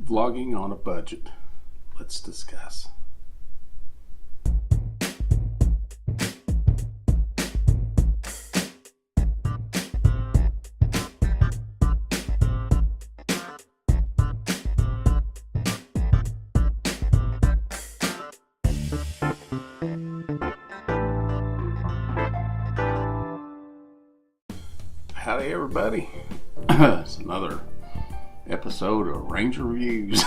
Vlogging on a budget. Let's discuss. Howdy everybody. It's another episode of Ranger Reviews.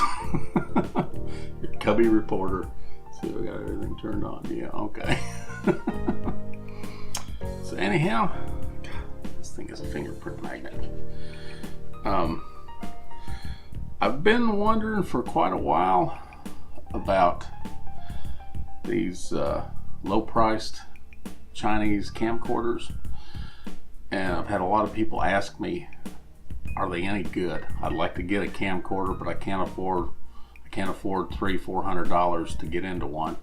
Your cubby reporter. See, we got everything turned on. Yeah, okay. So anyhow, God, this thing is a fingerprint magnet. I've been wondering for quite a while about these low-priced Chinese camcorders, and I've had a lot of people ask me, are they any good? I'd like to get a camcorder, but I can't afford $300-400 to get into one.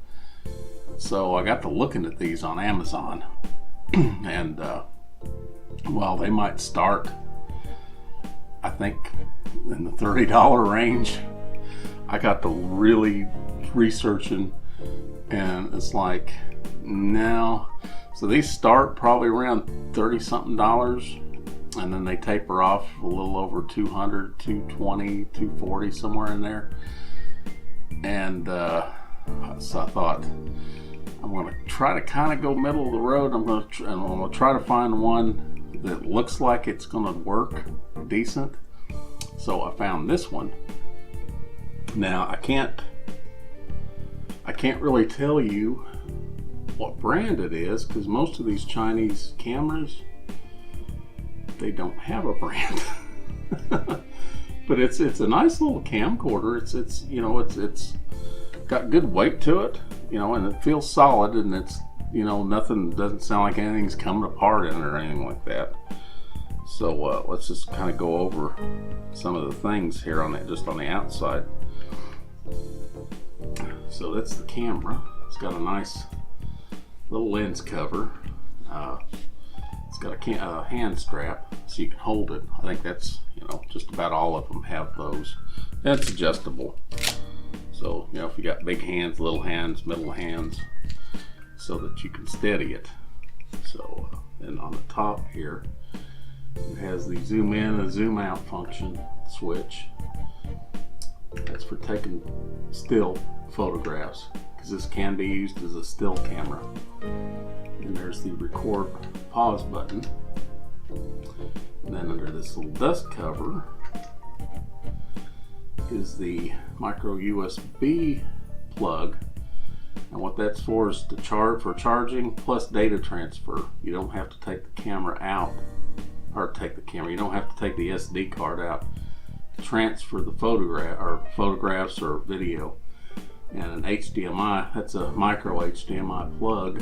So I got to looking at these on Amazon, and well, they might start, I think, in the $30 range. I got to really researching, and it's like, no. So these start probably around $30-something, and then they taper off a little over 200, 220, 240, somewhere in there. And so I thought, I'm going to try to kind of go middle of the road. I'm going to try to find one that looks like it's going to work decent. So I found this one. Now I can't really tell you what brand it is, because most of these Chinese cameras, they don't have a brand. But it's a nice little camcorder. It's you know, it's got good weight to it, you know, and it feels solid, and it's, you know, nothing, doesn't sound like anything's coming apart in it or anything like that. So let's just kind of go over some of the things here on it, just on the outside. So that's the camera. It's got a nice little lens cover. It's got a hand strap so you can hold it. I think that's, you know, just about all of them have those. And it's adjustable. So, you know, if you got big hands, little hands, middle hands, so that you can steady it. So, and on the top here, it has the zoom in and zoom out function switch. That's for taking still photographs, because this can be used as a still camera. And there's the record pause button. And then under this little dust cover is the micro USB plug. And what that's for is to for charging plus data transfer. You don't have to take the camera out, you don't have to take the SD card out to transfer the photographs or video. And an HDMI, that's a micro HDMI plug,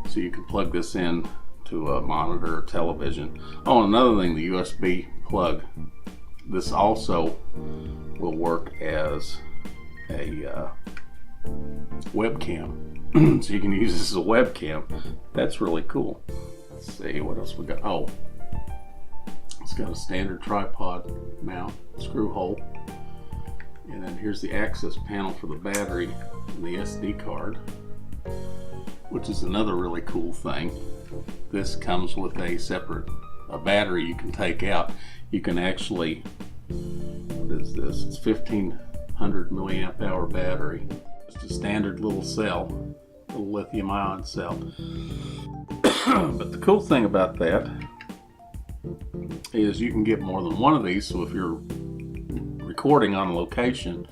so you can plug this in to a monitor or television. Oh, another thing, the USB plug, this also will work as a webcam. So you can use this as a webcam. That's really cool. Let's see what else we got. Oh, it's got a standard tripod mount, screw hole. And then here's the access panel for the battery and the SD card, which is another really cool thing. This comes with a separate battery you can take out. You can actually, what is this? It's 1500 milliamp hour battery. It's a standard little cell, little lithium ion cell. But the cool thing about that is you can get more than one of these. So if you're recording on location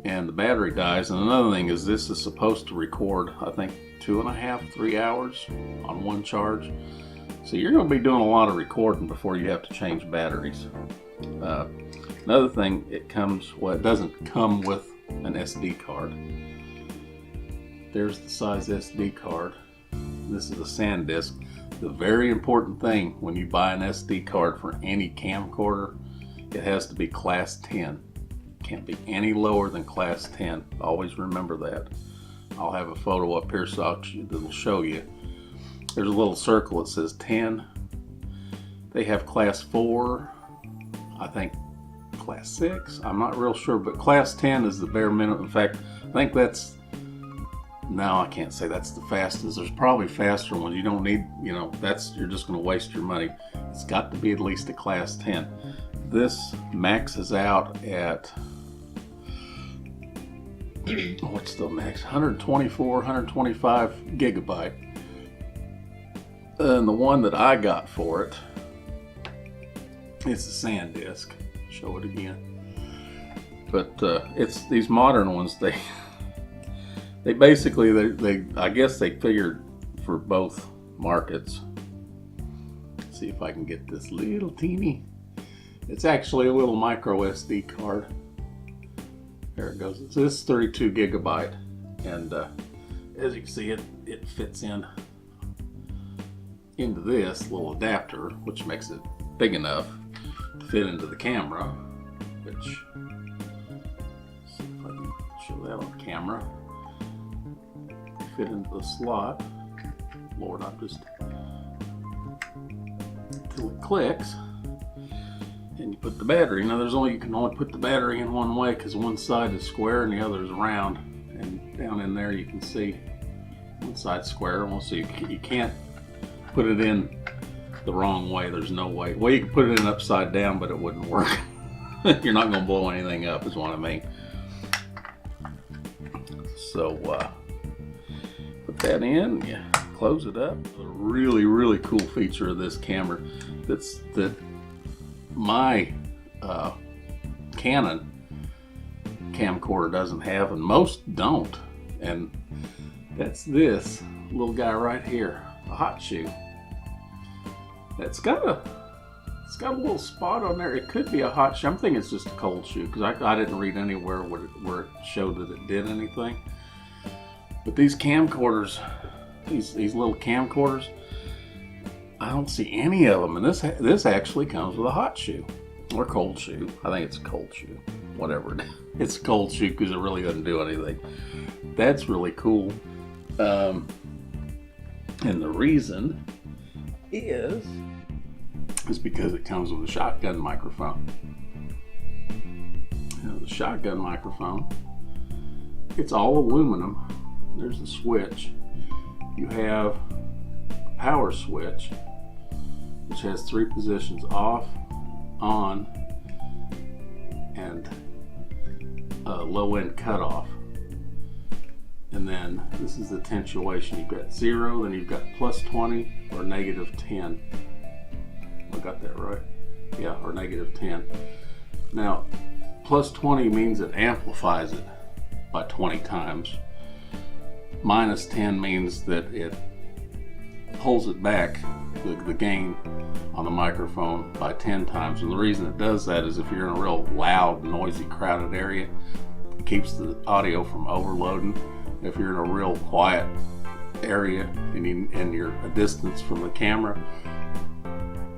and the battery dies, and another thing is this is supposed to record, I think, 2.5-3 hours on one charge. So you're going to be doing a lot of recording before you have to change batteries. Another thing, it doesn't come with an SD card. There's the size SD card. This is a SanDisk. The very important thing when you buy an SD card for any camcorder, it has to be class 10. Can't be any lower than class 10. Always remember that. I'll have a photo up here so that'll show you. There's a little circle that says 10. They have class 4, I think class 6. I'm not real sure, but class 10 is the bare minimum. In fact, I think that's, no, I can't say that's the fastest. There's probably faster ones. You don't need, you know, you're just going to waste your money. It's got to be at least a class 10. This maxes out at, what's the max? 124, 125 gigabyte. And the one that I got for it, it's a SanDisk. Show it again. But it's these modern ones. They basically I guess they figured for both markets. Let's see if I can get this little teeny. It's actually a little micro SD card. There it goes. This is 32 gigabyte, and as you can see, it fits into this little adapter, which makes it big enough to fit into the camera. Which, see if I can show that on camera. Fit into the slot. Lord, I'm just until it clicks. And you put the battery. Now you can only put the battery in one way because one side is square and the other is round. And down in there you can see one side's square. Well, so you can't put it in the wrong way. There's no way. Well, you can put it in upside down, but it wouldn't work. You're not going to blow anything up, is what I mean. So put that in. Yeah, close it up. A really, really cool feature of this camera that my Canon camcorder doesn't have, and most don't, and that's this little guy right here, a hot shoe. It's got a little spot on there. It could be a hot shoe. I'm thinking it's just a cold shoe because I didn't read anywhere where it showed that it did anything. But these camcorders, these little camcorders, I don't see any of them, and this actually comes with a hot shoe or cold shoe. I think it's a cold shoe, whatever it is. It's a cold shoe because it really doesn't do anything. That's really cool, and the reason is because it comes with a shotgun microphone. You know, the shotgun microphone, it's all aluminum. There's the switch. You have a power switch, which has 3 positions: off, on, and low end cutoff. And then this is the attenuation. You've got 0, then you've got plus 20 or negative 10. I got that right? Yeah, or negative 10. Now, plus 20 means it amplifies it by 20 times. Minus 10 means that it pulls it back, the gain on the microphone, by 10 times. And the reason it does that is if you're in a real loud, noisy, crowded area, it keeps the audio from overloading. If you're in a real quiet area and you're a distance from the camera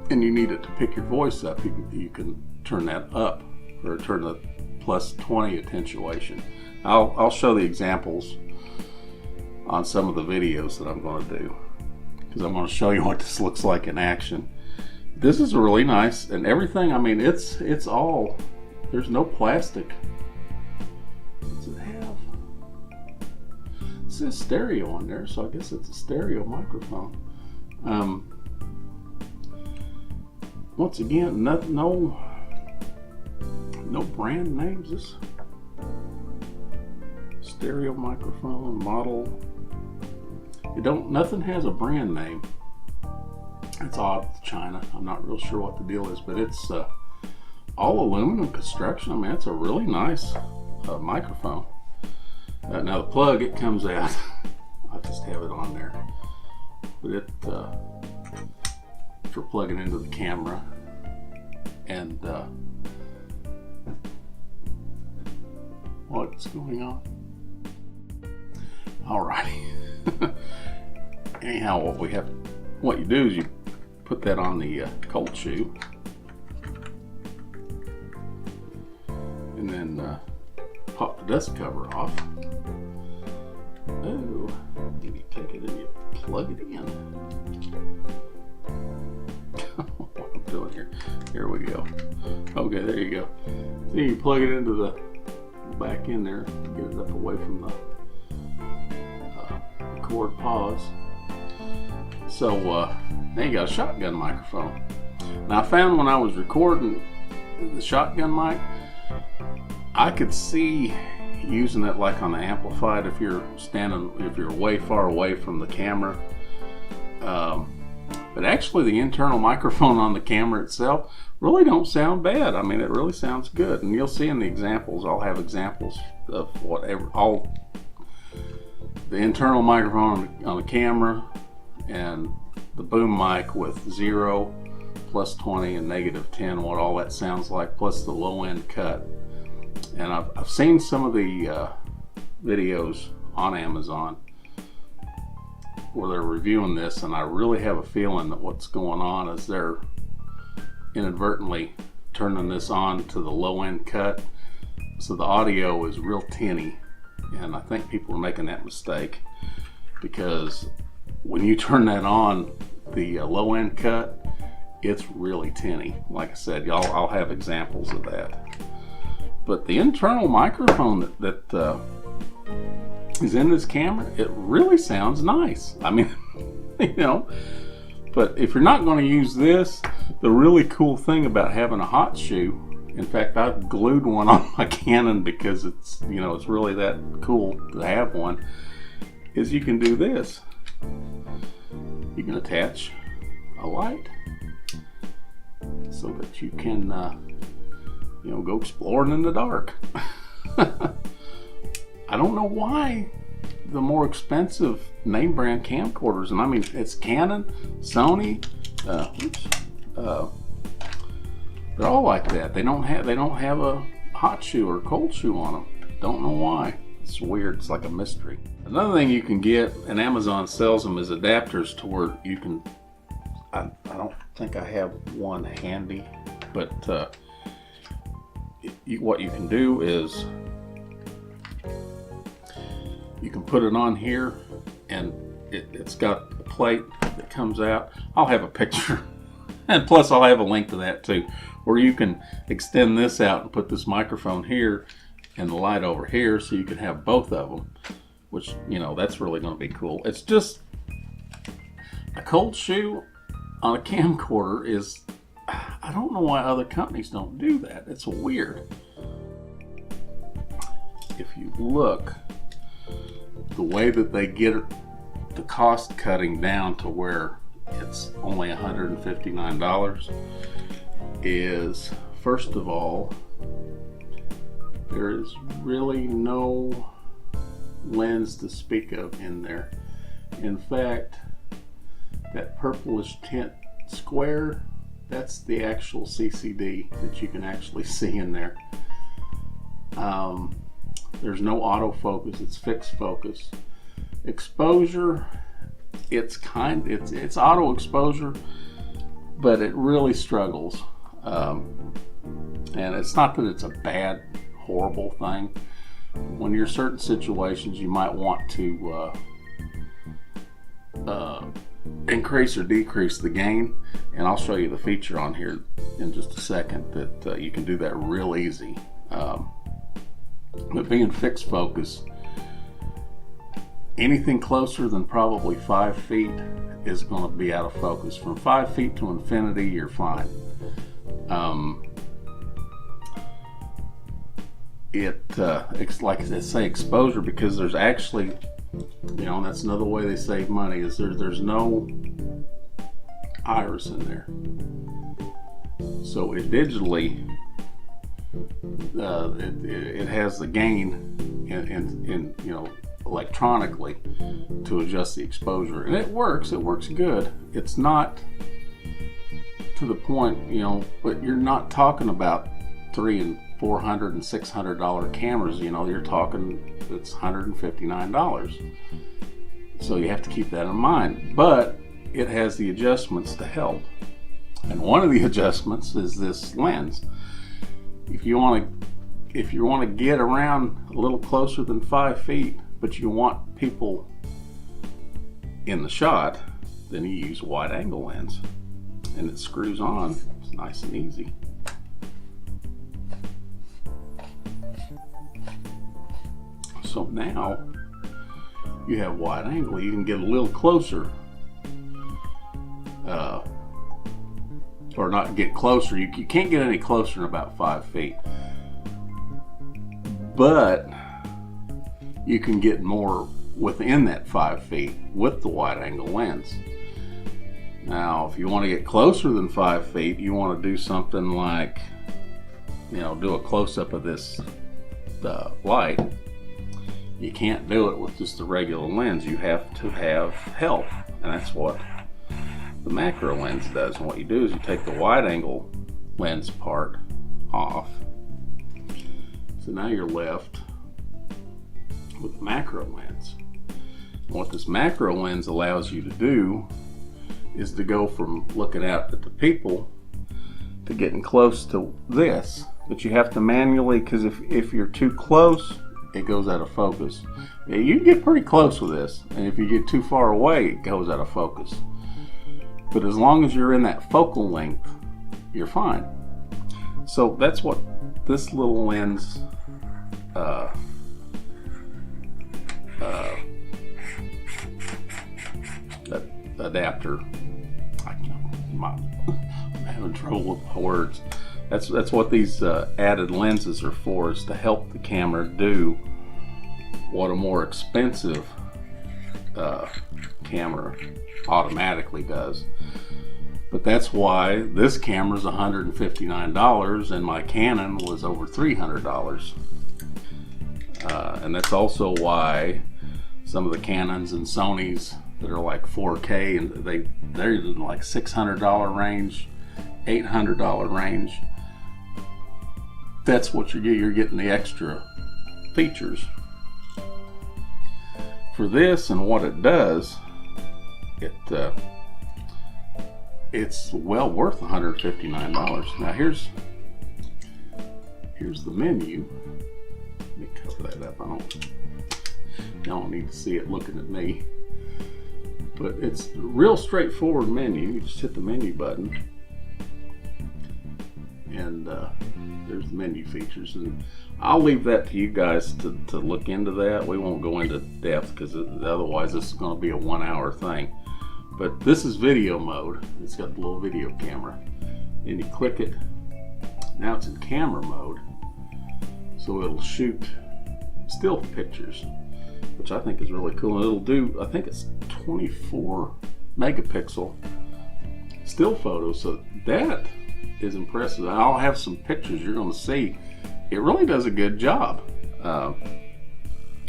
and you need it to pick your voice up, you can turn that up, or turn the plus 20 attenuation. I'll show the examples on some of the videos that I'm going to do, because I'm going to show you what this looks like in action. This is really nice, and everything, I mean, it's all, there's no plastic. What's it have? It says stereo on there, so I guess it's a stereo microphone. Once again, no brand names. This stereo microphone model. Nothing has a brand name. It's odd, China. I'm not real sure what the deal is, but it's all aluminum construction. I mean, it's a really nice microphone. Now the plug, it comes out. I just have it on there, but it for plugging into the camera, and what's going on? Alrighty. Anyhow, what you do is you put that on the cold shoe, and then pop the dust cover off. Oh, you take it and you plug it in. What I'm doing here. Here we go. Okay, there you go. See, you plug it into the back in there to get it up away from the cord pause. So now you got a shotgun microphone. Now I found when I was recording the shotgun mic, I could see using it like on the amplified if you're way far away from the camera. But actually the internal microphone on the camera itself really don't sound bad. I mean, it really sounds good. And you'll see in the examples, I'll have examples of whatever, all the internal microphone on the camera and the boom mic with 0, +20 and -10, what all that sounds like, plus the low end cut. And I've seen some of the videos on Amazon where they're reviewing this, and I really have a feeling that what's going on is they're inadvertently turning this on to the low end cut, so the audio is real tinny. And I think people are making that mistake, because when you turn that on, the low end cut, it's really tinny. Like I said, I'll have examples of that. But the internal microphone that is in this camera, it really sounds nice. I mean, you know, but if you're not going to use this, the really cool thing about having a hot shoe, in fact, I've glued one on my Canon because it's, you know, it's really that cool to have one, is you can do this. You can attach a light so that you can, you know, go exploring in the dark. I don't know why the more expensive name brand camcorders, and I mean, it's Canon, Sony, they're all like that. They don't have a hot shoe or cold shoe on them. Don't know why. It's weird. It's like a mystery. Another thing you can get, and Amazon sells them, is adapters to where you can. I don't think I have one handy, but what you can do is you can put it on here, and it's got a plate that comes out. I'll have a picture, and plus I'll have a link to that too, where you can extend this out and put this microphone here and the light over here, so you can have both of them, which, you know, that's really going to be cool. It's just a cold shoe on a camcorder is, I don't know why other companies don't do that. It's weird. If you look, the way that they get the cost cutting down to where it's only $159 is, first of all, there is really no lens to speak of in there. In fact, that purplish tint square, that's the actual CCD that you can actually see in there. There's no autofocus, it's fixed focus. Exposure, it's auto exposure, but it really struggles. And it's not that it's a bad, horrible thing. When you're in certain situations, you might want to increase or decrease the gain, and I'll show you the feature on here in just a second that you can do that real easy. But being fixed focus, anything closer than probably 5 feet is going to be out of focus. From 5 feet to infinity, you're fine. It's like I say, exposure, because there's actually, you know, and that's another way they save money, is there's no iris in there. So it digitally, it has the gain in you know, electronically to adjust the exposure, and it works good. It's not to the point, you know, but you're not talking about $300 and $400 and $600 cameras. You know, you're talking, it's $159. So you have to keep that in mind, but it has the adjustments to help, and one of the adjustments is this lens. If you want to get around a little closer than 5 feet, but you want people in the shot, then you use a wide angle lens, and it screws on. It's nice and easy. So now you have wide angle. You can get a little closer, or not get closer. You can't get any closer than about 5 feet, but you can get more within that 5 feet with the wide angle lens. Now, if you want to get closer than 5 feet, you want to do something like, do a close-up of this light. You can't do it with just a regular lens. You have to have help, and that's what the macro lens does. And what you do is you take the wide angle lens part off. So now you're left with the macro lens. And what this macro lens allows you to do is to go from looking out at the people to getting close to this. But you have to manually, because if you're too close, it goes out of focus. You can get pretty close with this, and if you get too far away, it goes out of focus. But as long as you're in that focal length, you're fine. So that's what this little lens adapter, I'm having trouble with my words. That's what these added lenses are for, is to help the camera do what a more expensive camera automatically does. But that's why this camera is $159 and my Canon was over $300. And that's also why some of the Canons and Sonys that are like 4K, and they're in like $600 range, $800 range. That's what you're getting the extra features. For this and what it does, it's well worth $159. Now here's the menu. Let me cover that up. I don't need to see it looking at me. But it's a real straightforward menu. You just hit the menu button, and there's the menu features. And I'll leave that to you guys to look into that. We won't go into depth because otherwise this is going to be a 1-hour thing. But this is video mode. It's got the little video camera. And you click it. Now it's in camera mode. So it'll shoot still pictures, which I think is really cool. And it'll do, I think it's 24 megapixel still photos. So that is impressive. I'll have some pictures you're going to see. It really does a good job.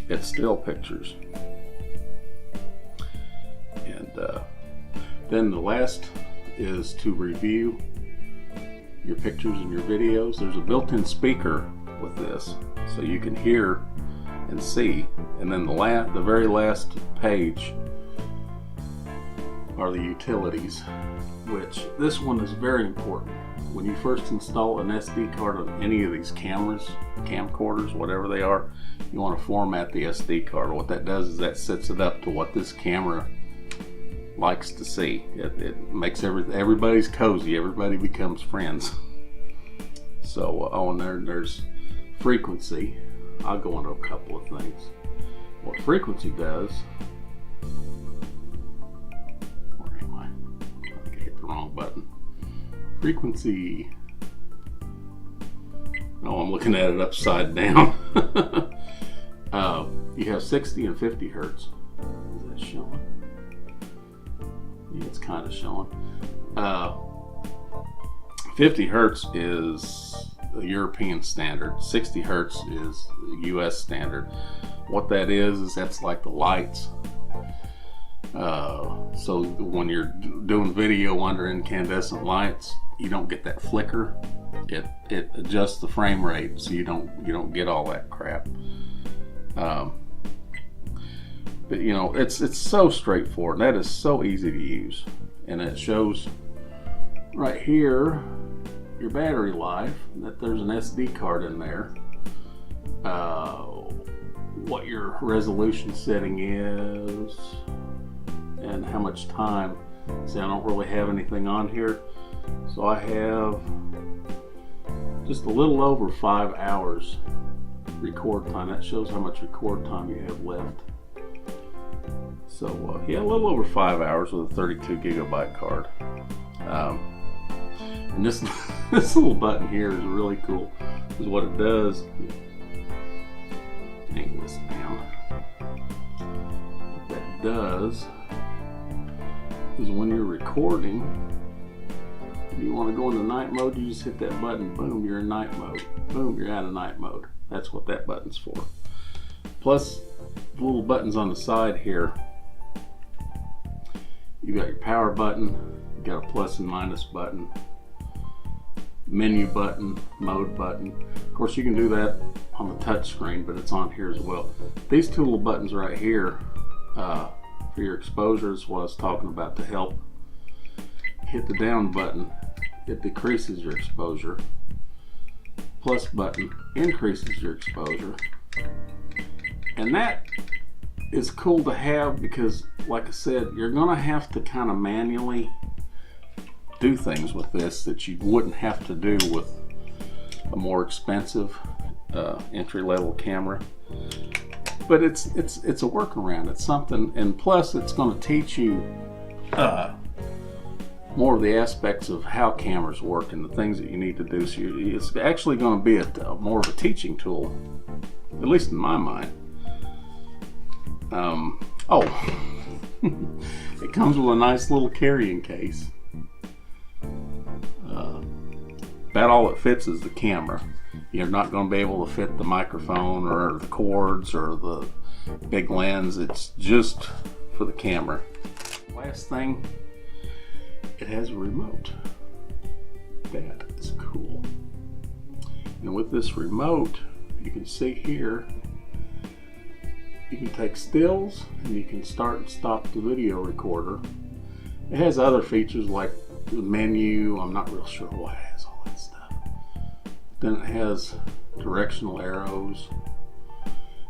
It's still pictures. And then the last is to review your pictures and your videos. There's a built-in speaker with this, so you can hear and see. And then the very last page are the utilities, which this one is very important. When you first install an SD card on any of these cameras, camcorders, whatever they are, you want to format the SD card. What that does is that sets it up to what this camera likes to see. It makes everybody's cozy. Everybody becomes friends. So, and there's frequency. I'll go into a couple of things. What frequency does, where am I? I think I hit the wrong button. Frequency, oh, I'm looking at it upside down. You have 60 and 50 hertz. Is that showing? Yeah, it's kind of showing. 50 hertz is the European standard. 60 hertz is the US standard. What that is that's like the lights. So when you're doing video under incandescent lights, you don't get that flicker. It adjusts the frame rate, so you don't get all that crap. But it's so straightforward. That is so easy to use, and it shows right here your battery life, that there's an SD card in there, what your resolution setting is, and how much time. See, I don't really have anything on here, so I have just a little over 5 hours record time. That shows how much record time you have left. So yeah, a little over 5 hours with a 32 gigabyte card. And this this little button here is really cool. Because what it does, angle this down. What that does is when you're recording, if you want to go into night mode, you just hit that button. Boom, you're in night mode. Boom, you're out of night mode. That's what that button's for. Plus, the little buttons on the side here. You got your power button, you got a plus and minus button, menu button, mode button. Of course, you can do that on the touch screen, but it's on here as well. These two little buttons right here for your exposure is what I was talking about to help. Hit the down button, it decreases your exposure. Plus button increases your exposure. And that is cool to have because, like I said, you're gonna have to kind of manually do things with this that you wouldn't have to do with a more expensive entry-level camera. But it's a workaround. It's something, and plus it's going to teach you more of the aspects of how cameras work and the things that you need to do. So it's actually going to be more of a teaching tool, at least in my mind. It comes with a nice little carrying case. About all it fits is the camera. You're not going to be able to fit the microphone or the cords or the big lens. It's just for the camera. Last thing, it has a remote. That is cool. And with this remote, you can see here, you can take stills and you can start and stop the video recorder. It has other features like the menu. I'm not real sure why it has all that stuff. Then it has directional arrows.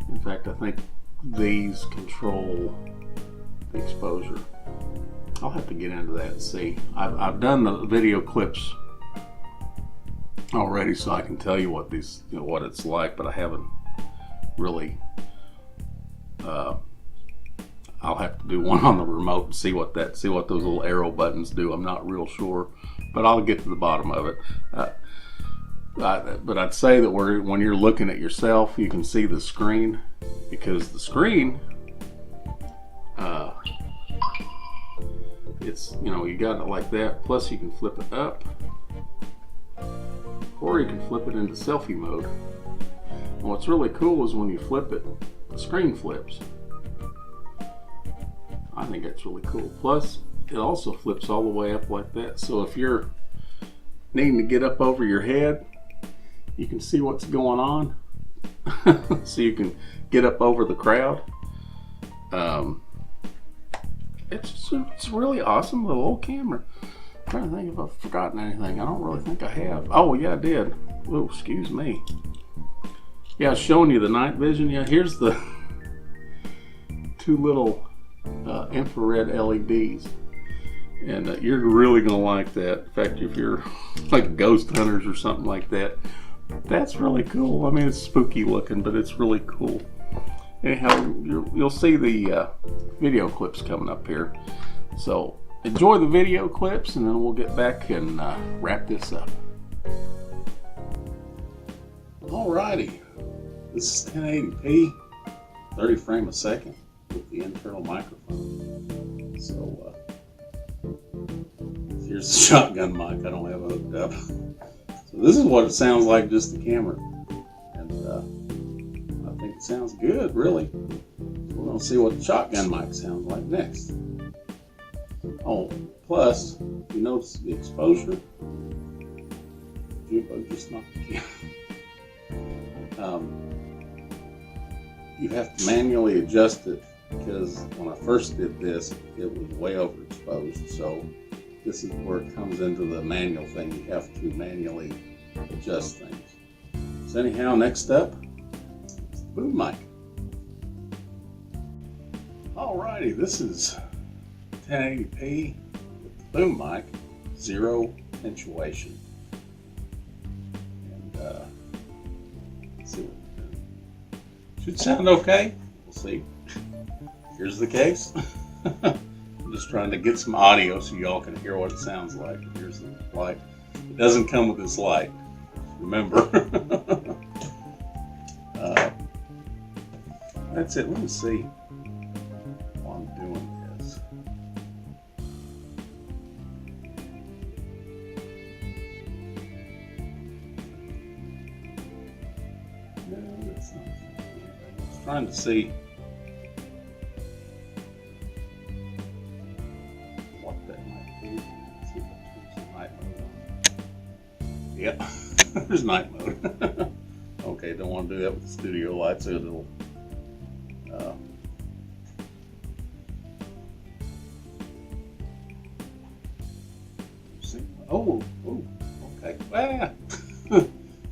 In fact, I think these control the exposure. I'll have to get into that and see. I've done the video clips already, so I can tell you what these, what it's like, but I haven't really. I'll have to do one on the remote and see what those little arrow buttons do. I'm not real sure, but I'll get to the bottom of it. But I'd say that when you're looking at yourself, you can see the screen, because the screen, it's, you got it like that. Plus you can flip it up, or you can flip it into selfie mode. And what's really cool is when you flip it, the screen flips. I think that's really cool. Plus, it also flips all the way up like that. So if you're needing to get up over your head, you can see what's going on. So you can get up over the crowd. It's a really awesome little old camera. I'm trying to think if I've forgotten anything. I don't really think I have. Oh yeah, I did. Oh, excuse me. Yeah, I was showing you the night vision. Yeah, here's the two little infrared LEDs, and you're really gonna like that. In fact, if you're like ghost hunters or something like that, that's really cool. I mean, it's spooky looking, but it's really cool. Anyhow, you'll see the video clips coming up here. So enjoy the video clips, and then we'll get back and wrap this up. Alrighty, this is 1080p, 30 frames a second with the internal microphone. So here's the shotgun mic. I don't have it hooked up. So this is what it sounds like, just the camera. And I think it sounds good, really. We're going to see what the shotgun mic sounds like next. Oh, plus, you notice the exposure. Just knocked the camera. You have to manually adjust it, because when I first did this, it was way overexposed. So this is where it comes into the manual thing. You have to manually adjust things. So anyhow, next up, it's the boom mic. Alrighty, this is 1080p with the boom mic, 0 attenuation. And let's see what we do. Should sound okay. We'll see. Here's the case. I'm just trying to get some audio so y'all can hear what it sounds like. Here's the light. It doesn't come with this light, remember. That's it. Let me see while I'm doing this. No, that's not. I was trying to see what that might be. Let's see if I turn some night mode on. Yep, there's night mode. Okay, don't want to do that with the studio lights. It'll oh, okay. Ah.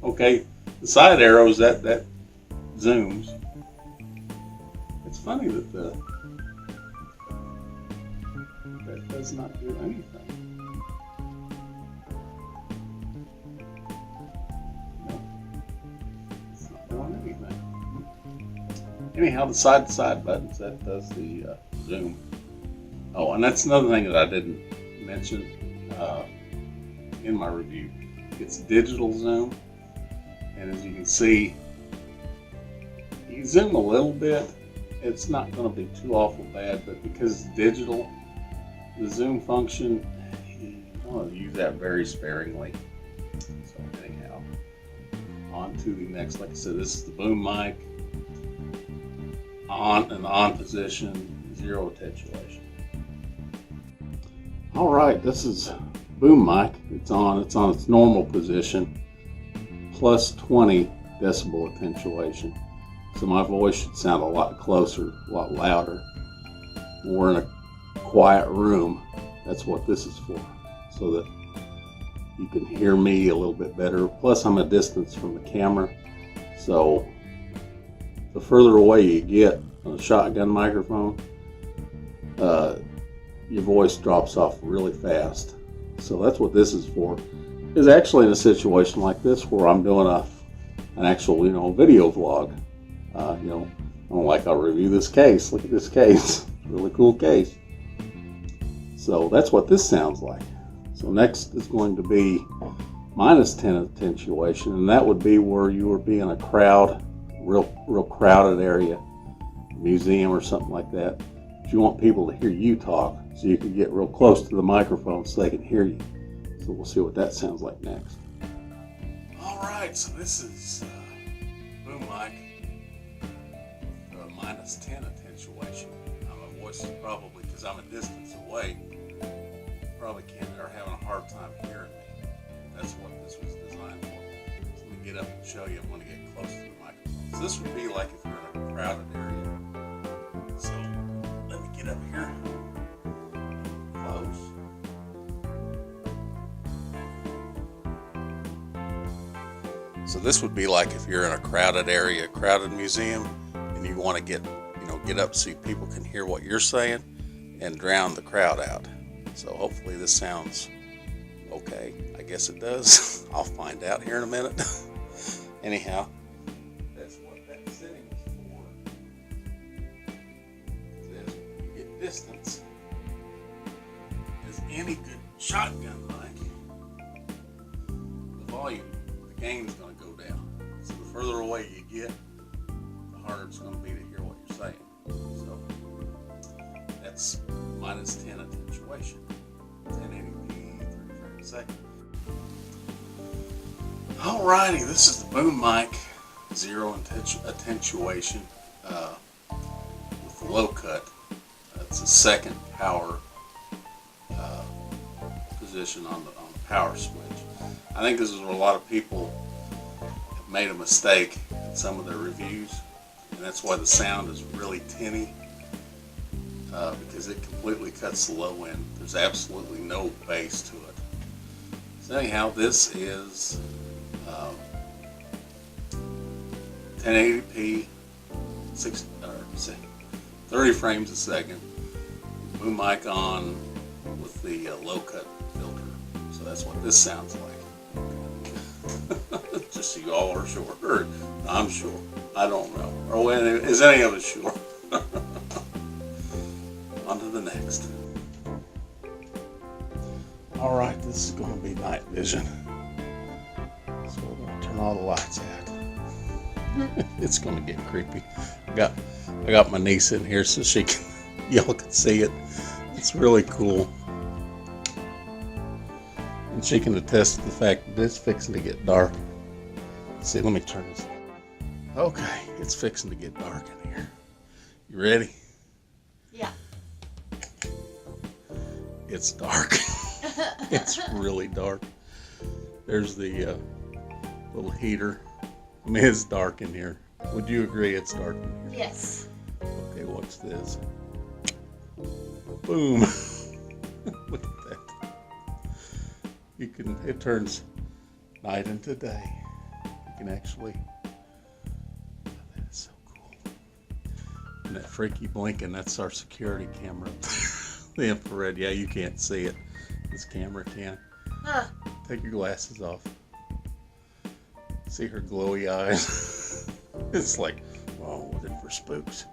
Okay, the side arrows that zooms. It's funny that that does not do anything. No, it's not doing anything. Anyhow, the side-to-side buttons, that does the zoom. Oh, and that's another thing that I didn't mention in my review. It's digital zoom, and as you can see, you can zoom a little bit. It's not going to be too awful bad, but because it's digital, the zoom function, you want to use that very sparingly. So anyhow, on to the next. Like I said, this is the boom mic. On and on position, 0 attenuation. All right, this is boom mic. It's on its normal position, plus 20 decibel attenuation. So my voice should sound a lot closer, a lot louder. When we're in a quiet room, that's what this is for, so that you can hear me a little bit better. Plus I'm a distance from the camera, so the further away you get on a shotgun microphone, your voice drops off really fast. So that's what this is for. Is actually in a situation like this where I'm doing an actual, video vlog. I'll review this case. Look at this case. Really cool case. So that's what this sounds like. So next is going to be minus 10 attenuation, and that would be where you would be in a crowd, real crowded area, museum or something like that. But you want people to hear you talk, so you can get real close to the microphone so they can hear you. So we'll see what that sounds like next. All right, so this is boom mic, minus 10 attenuation. My voice is probably, because I'm a distance away, probably are having a hard time hearing me. That's what this was designed for. So let me get up and show you. I'm going to get close to the microphone. So this would be like if you're in a crowded area. So let me get up here close. So this would be like if you're in a crowded area, crowded museum, and you want to get up so people can hear what you're saying and drown the crowd out. So hopefully this sounds okay. I guess it does. I'll find out here in a minute. Anyhow, that's what that setting is for. As you get distance, as any good shotgun mic, the volume, the gain is going to go down. So the further away you get, the harder it's going to be to hear what you're saying. So that's minus 10 attenuation, 1080p, 30 frames a second. Alrighty, this is the boom mic, 0 attenuation with the low cut. That's the second power position on the power switch. I think this is where a lot of people have made a mistake in some of their reviews, and that's why the sound is really tinny, because it completely cuts the low end. There's absolutely no bass to it. So anyhow, this is 1080p, 30 frames a second, boom mic on with the low cut filter. So that's what this sounds like. Just so you all are sure. Or I'm sure. I don't know. Or is any of us sure? On to the next. Alright, this is going to be night vision. So we're going to turn all the lights out. It's going to get creepy. I got my niece in here so y'all can see it. It's really cool. And she can attest to the fact that it's fixing to get dark. See, let me turn this. Okay, it's fixing to get dark in here. You ready? Yeah. It's dark. It's really dark. There's the little heater. I mean, it's dark in here. Would you agree it's dark in here? Yes. Okay, watch this. Boom. Look at that. It turns night into day. You can actually, that is so cool. And that freaky blinking, that's our security camera. The infrared, yeah, you can't see it. This camera can. Huh. Take your glasses off. See her glowy eyes? It's like, oh, looking for spooks.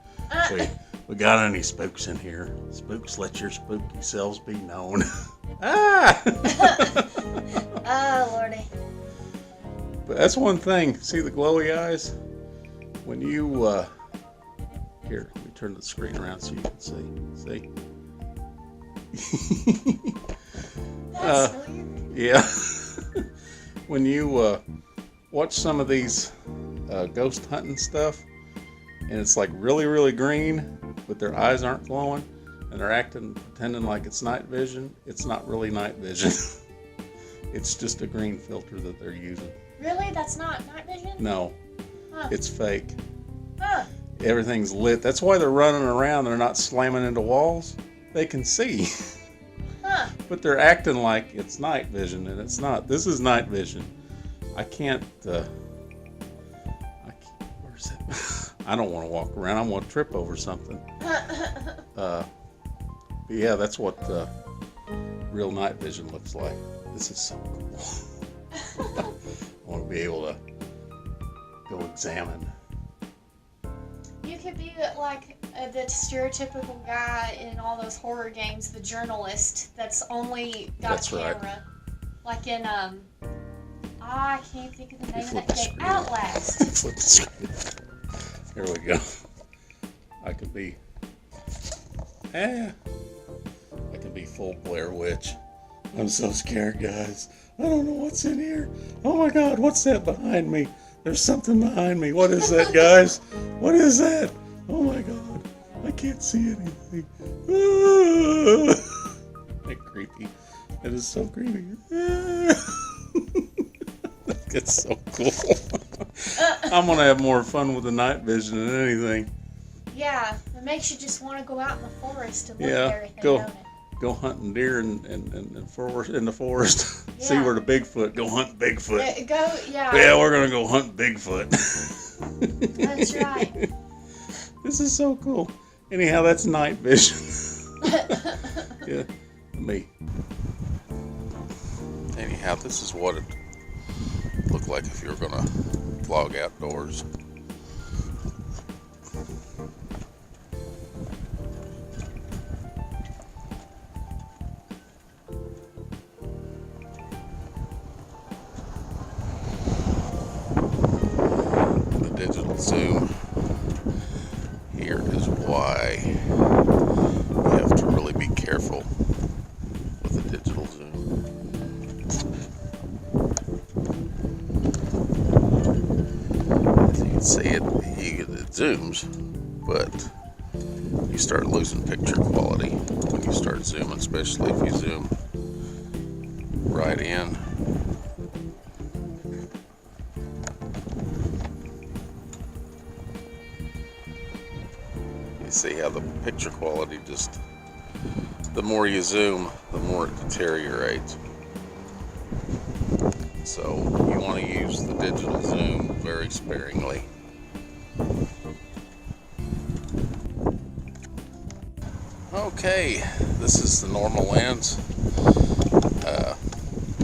We got any spooks in here? Spooks, let your spooky selves be known. Ah! Oh, Lordy. But that's one thing. See the glowy eyes? When you, here, let me turn the screen around so you can see. See? That's weird. Yeah. When you watch some of these ghost hunting stuff, and it's like really, really green, but their eyes aren't glowing, and they're pretending like it's night vision, it's not really night vision. It's just a green filter that they're using. Really? That's not night vision? No, Huh. it's fake. Huh. Everything's lit. That's why they're running around. They're not slamming into walls. They can see. Huh. But they're acting like it's night vision, and it's not. This is night vision. I can't, where's it? I don't want to walk around. I want to trip over something. But yeah, that's what real night vision looks like. This is so cool. I want to be able to go examine. You could be like the stereotypical guy in all those horror games, the journalist that's only got That's a camera. right. Like in, I can't think of the name of Flip that the game. screen. Outlast. Flip the screen. Here we go. I could be full Blair Witch. I'm so scared, guys. I don't know what's in here. Oh my God, what's that behind me? There's something behind me. What is that, guys? What is that? Oh my God, I can't see anything. That creepy. That is so creepy. That's so cool. I'm gonna have more fun with the night vision than anything. Yeah, it makes you just want to go out in the forest and look Yeah, at everything, don't it? Go hunting deer in the forest. See Yeah. where the Bigfoot. Go hunt Bigfoot. Yeah. Yeah, we're gonna go hunt Bigfoot. That's right. This is so cool. Anyhow, that's night vision. Yeah, me. Anyhow, this is what it looked like if you were gonna vlog outdoors. Digital zoom here is why you have to really be careful with the digital zoom. As you can see, it zooms, but you start losing picture quality when you start zooming, especially if you zoom right in. See how the picture quality just, the more you zoom, the more it deteriorates. So you want to use the digital zoom very sparingly. Okay, this is the normal lens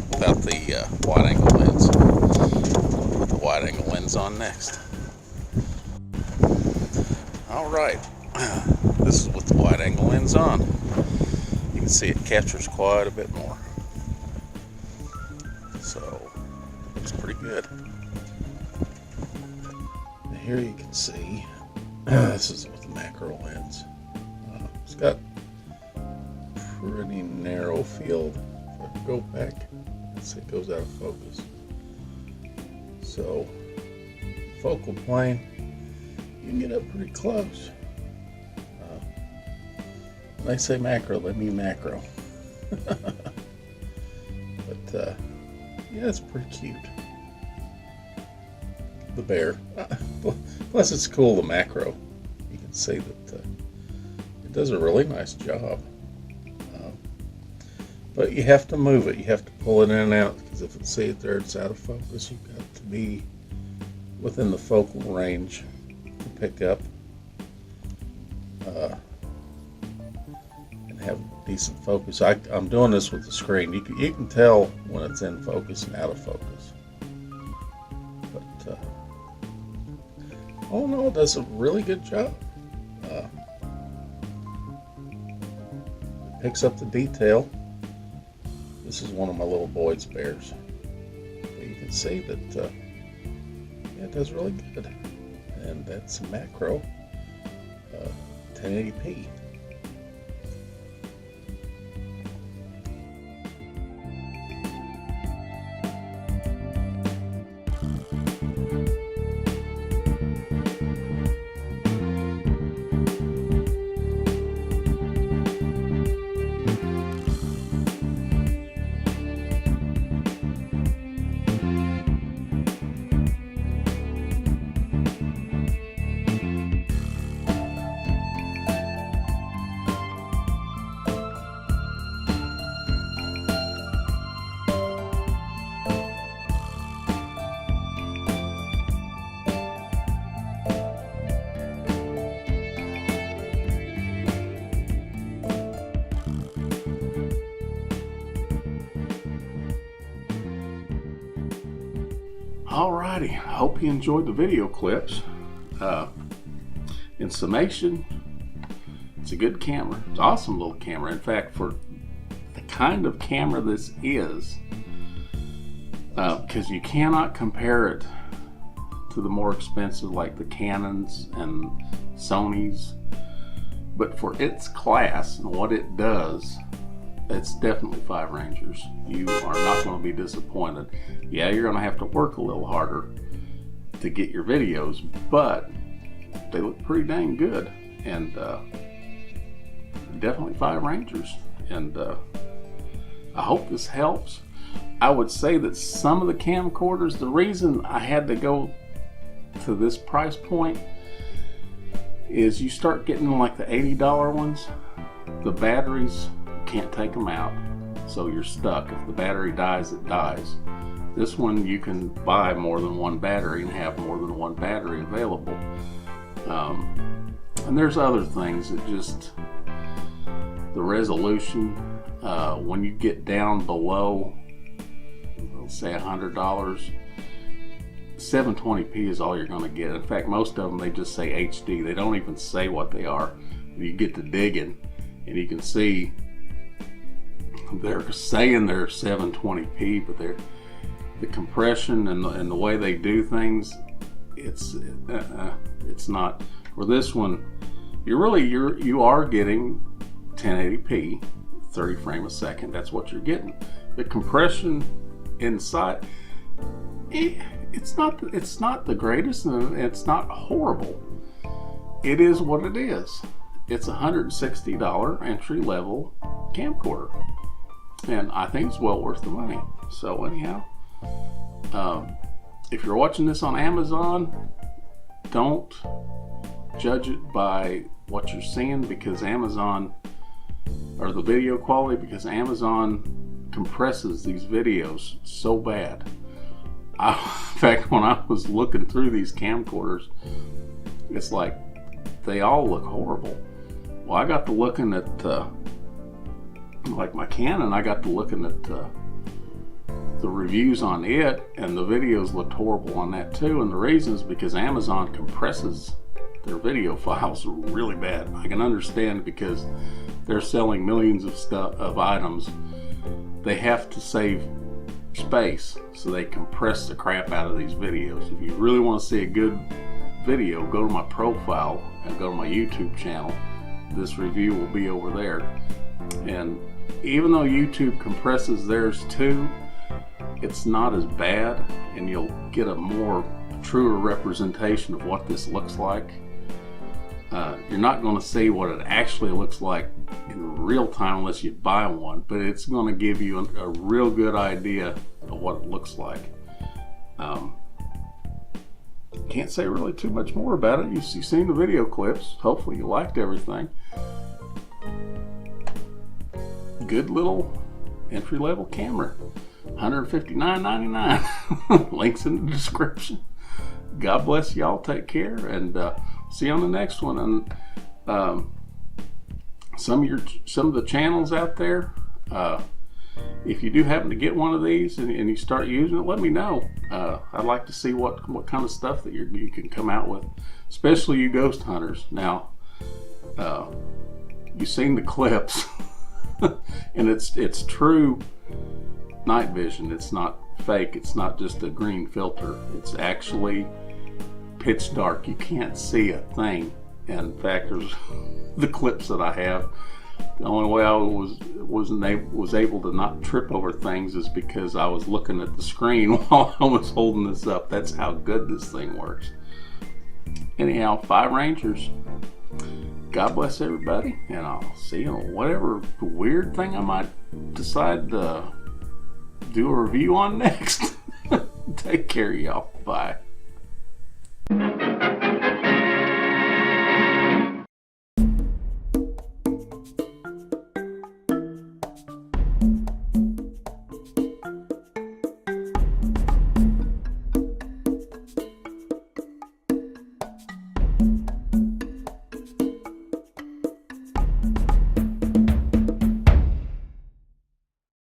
without the wide angle lens. wide angle lens on next. Alright, this is with the wide angle lens on. You can see it captures quite a bit more. So, it looks pretty good. Here you can see, this is with the macro lens. It's got pretty narrow field. If I go back, it goes out of focus. So, focal plane, you can get up pretty close. When they say macro, they mean macro. But yeah, it's pretty cute. The bear. Plus, it's cool, the macro. You can see that it does a really nice job. But you have to move it. You have to pull it in and out, because if it's, see it there, it's out of focus. You've got to be within the focal range to pick up and have decent focus. I'm doing this with the screen. You can tell when it's in focus and out of focus. But all in all, it does a really good job. It picks up the detail. This is one of my little Boyd's bears. But you can see that yeah, it does really good. And that's a macro 1080p. Alrighty, I hope you enjoyed the video clips. In summation, it's a good camera. It's an awesome little camera. In fact, for the kind of camera this is, because you cannot compare it to the more expensive like the Canons and Sonys, but for its class and what it does, it's definitely 5 Rangers. You are not going to be disappointed. Yeah, you're going to have to work a little harder to get your videos, but they look pretty dang good. And definitely 5 Rangers. And I hope this helps. I would say that some of the camcorders, the reason I had to go to this price point is you start getting like the $80 ones, the batteries, can't take them out, so you're stuck. If the battery dies, it dies. This one, you can buy more than one battery and have more than one battery available. And there's other things that just, the resolution, when you get down below, let's say $100, 720p is all you're going to get. In fact, most of them, they just say HD. They don't even say what they are. You get to digging, and you can see they're saying they're 720p, but the compression and the way they do things, it's not. For this one, you are getting 1080p, 30 frames a second. That's what you're getting. The compression inside, it's not the greatest, and it's not horrible. It is what it is. It's a $160 entry level camcorder, and I think it's well worth the money. So anyhow, if you're watching this on Amazon, don't judge it by what you're seeing, because Amazon, or the video quality, because Amazon compresses these videos so bad. In fact, when I was looking through these camcorders, it's like they all look horrible. Well, I got to looking at like my Canon, I got to looking at the reviews on it, and the videos looked horrible on that too. And the reason is because Amazon compresses their video files really bad. I can understand, because they're selling millions of items. They have to save space, so they compress the crap out of these videos. If you really want to see a good video, go to my profile and go to my YouTube channel. This review will be over there. And even though YouTube compresses theirs too, it's not as bad, and you'll get a more truer representation of what this looks like. You're not going to see what it actually looks like in real time unless you buy one, but it's going to give you a real good idea of what it looks like. Can't say really too much more about it. You've seen the video clips. Hopefully you liked everything. Good little entry-level camera. $159.99. Links in the description. God bless y'all. Take care, and see you on the next one. And some of the channels out there, if you do happen to get one of these and you start using it, let me know. I'd like to see what kind of stuff that you can come out with, especially you ghost hunters. Now, you've seen the clips, and it's true night vision. It's not fake. It's not just a green filter. It's actually pitch dark. You can't see a thing. And in fact, there's the clips that I have. The only way I was able to not trip over things is because I was looking at the screen while I was holding this up. That's how good this thing works. Anyhow, 5 Rangers. God bless everybody, and I'll see you on whatever weird thing I might decide to do a review on next. Take care, y'all. Bye.